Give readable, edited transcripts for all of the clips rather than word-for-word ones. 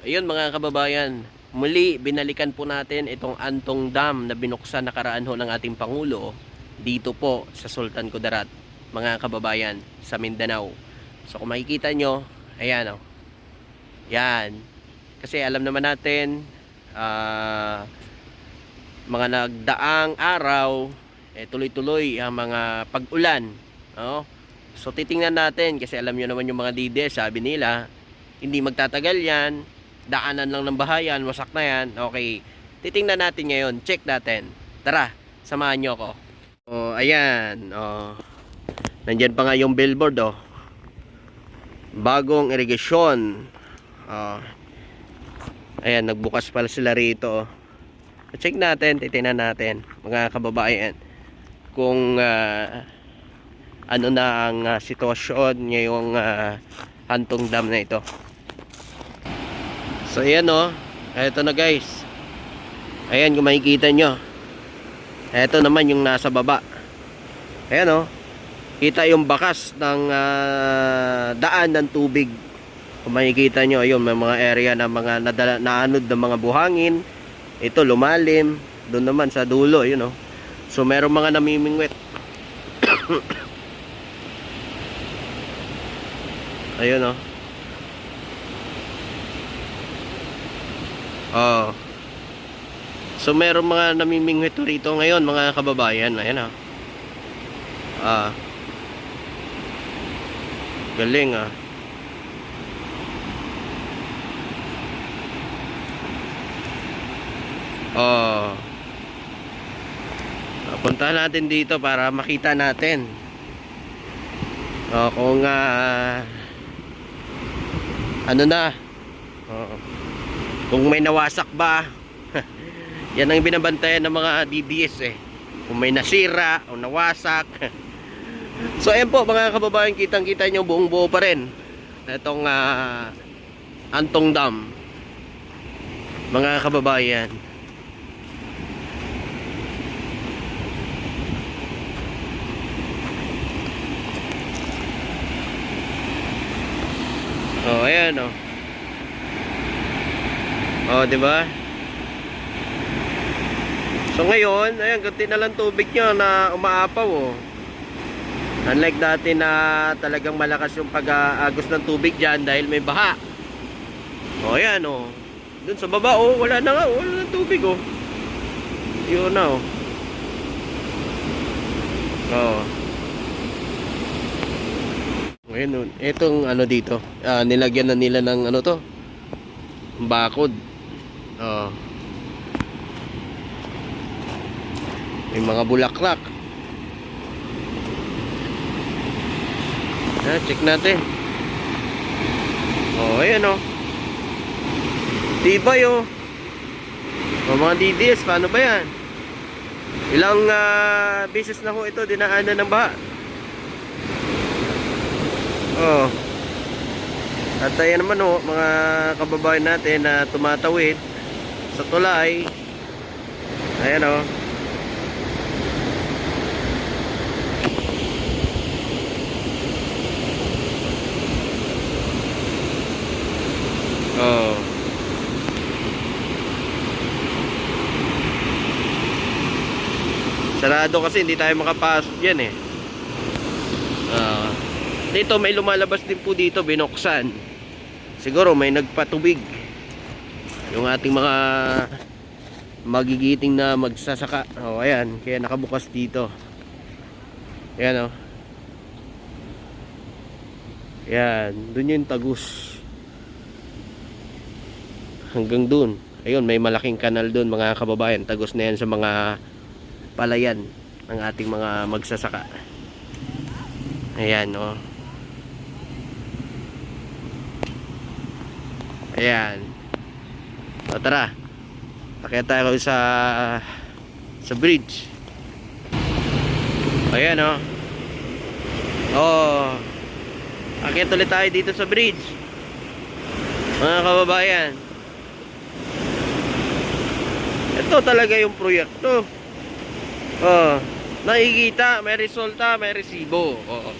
Ayun mga kababayan, muli binalikan po natin itong Antong Dam na binuksan nakaraan ho ng ating Pangulo dito po sa Sultan Kudarat, mga kababayan, sa Mindanao. So kung makikita nyo, ayan o, yan. Kasi alam naman natin, mga nagdaang araw, tuloy-tuloy ang mga pag-ulan. No? So titingnan natin, kasi alam nyo naman yung mga DDS, sabi nila, hindi magtatagal yan, daanan lang ng bahayan, wasak na yan. Okay, titingnan natin ngayon, check natin. Tara, samahan nyo ako. Oh, ayan. Oh. Nandyan pa nga yung billboard, oh. Bagong irigasyon. Oh. Ayan, nagbukas pala sila rito, oh. Check natin, titingnan natin, mga kababayan, kung ano na ang sitwasyon ngayong Antong Dam na ito. So ayan o, eto na guys. Ayan kung makikita nyo, eto naman yung nasa baba. Ayan o, kita yung bakas ng daan ng tubig. Kung makikita nyo, ayun, may mga area na mga naanod ng mga buhangin. Ito lumalim, doon naman sa dulo, yun o. So merong mga namimingwit. Ayun o. Oh. So merong mga namimingwit rito ngayon, mga kababayan. Ayan o. Galing ah. Oh. Punta natin dito para makita natin. Kung ano na. Kung may nawasak ba. Yan ang binabantayan ng mga DDS eh. Kung may nasira o nawasak. So ayan po mga kababayan, kitang-kita nyo buong buo pa rin itong Antong Dam, mga kababayan. Oh, ayan oh. Oh, 'di ba? So ngayon, ayan, ganti na lang tubig niya na umaapaw oh. Unlike dati na talagang malakas yung pag-agos ng tubig diyan dahil may baha. Oh, ayan oh. Doon sa baba oh, wala na nga, wala na tubig oh. Yun na oh. Oh. Ngayon, itong ano dito, nilagyan na nila ng ano to, bakod. Oh. May mga bulaklak. Check natin. Oh, ayan oh. Tibay oh. Mga DDS, paano ba yan? Ilang beses na ho ito dinaanan ng baha. Oh. At ayan naman oh, mga kababayan natin na tumatawid sa tulay. Ayan oh. Oh. Sarado kasi hindi tayo makapasok diyan eh. Dito may lumalabas din po dito, binuksan. Siguro may nagpatubig. Yung ating mga magigiting na magsasaka. Oh, ayan, kaya nakabukas dito. Ayan oh. Ayan, dun yung tagus. Hanggang dun. Ayun, may malaking kanal dun mga kababayan. Tagus na yan sa mga palayan ng ating mga magsasaka. Ayan oh. Ayan. O tara. Takya tayo sa bridge. Ayan oh. Oh. Akyat ulit tayo dito sa bridge, mga kababayan. Ito talaga yung proyekto. Oh, nakikita, may resulta, may resibo. Oh.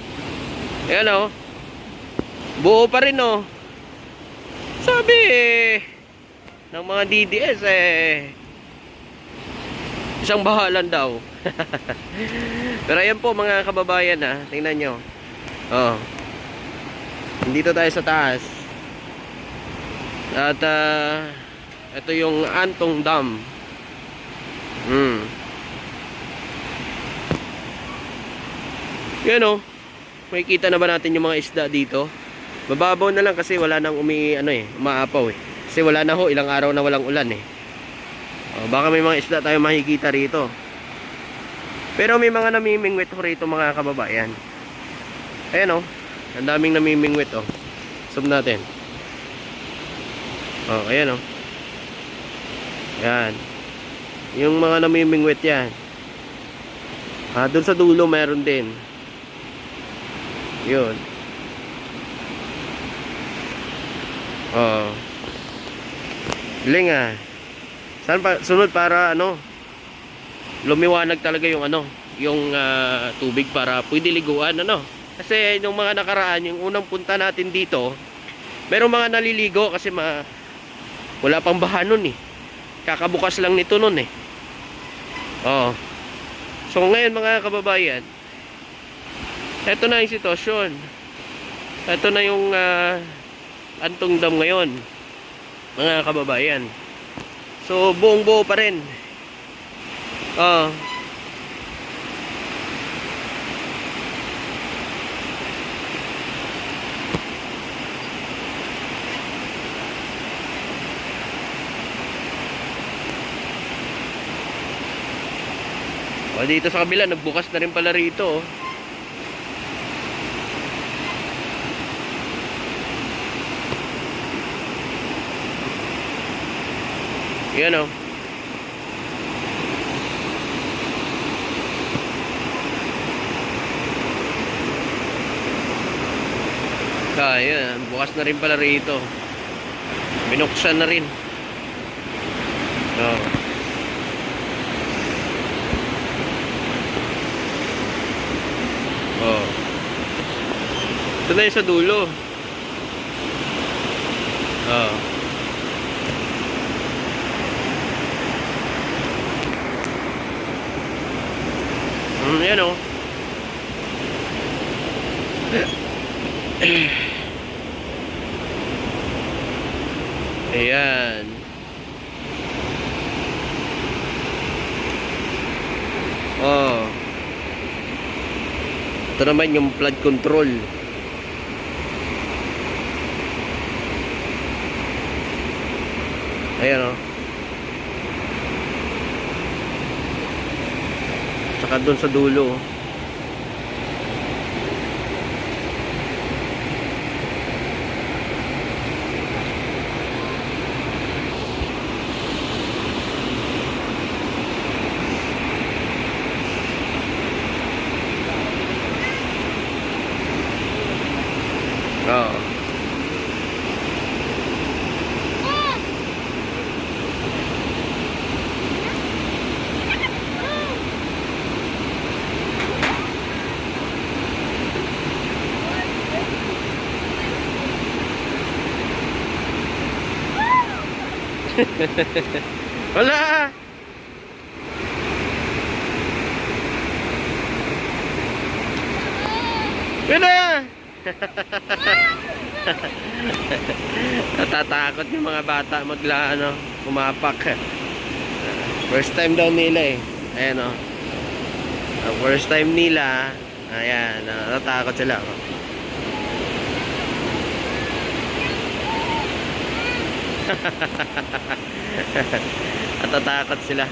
Ayan oh. Buo pa rin oh. Sabi ng mga DDS isang bahalan daw. Pero ayan po mga kababayan, tingnan nyo. Oh. Nandito tayo sa taas. At ito yung Antong Dam. Yan oh. Makikita na ba natin yung mga isda dito? Mababaw na lang kasi wala nang umaapaw eh. Kasi wala na ho, ilang araw na walang ulan eh. Baka may mga isda tayo makikita rito. Pero may mga namimingwit ho rito mga kababayan. Ayan oh. Ang daming namimingwit oh. Zoom natin. Ayan oh. Yan. Yung mga namimingwit yan. Doon sa dulo meron din. Yun. Galing Saan pa sunod para lumiwanag talaga yung yung tubig para pwede liguan Kasi yung mga nakaraan, yung unang punta natin dito, merong mga naliligo kasi wala pang baha nun eh. Kakabukas lang nito nun eh. So ngayon mga kababayan, eto na yung sitwasyon. Eto na yung Antong Dam ngayon, mga kababayan. So buong buo pa rin. Dito sa kabila nagbukas na rin pala rito Yan oh. Yan, bukas na rin pala rito. Binuksan na rin. Ito na yung sa dulo. Yan oh. Ayan. Ito naman yung flood control. Ayan oh. Saka doon sa dulo. Wala. Wala. Natatakot yung mga bata pumapak. First time daw nila eh. Ayan oh. First time nila. Ayan, natatakot sila. Natatakot sila.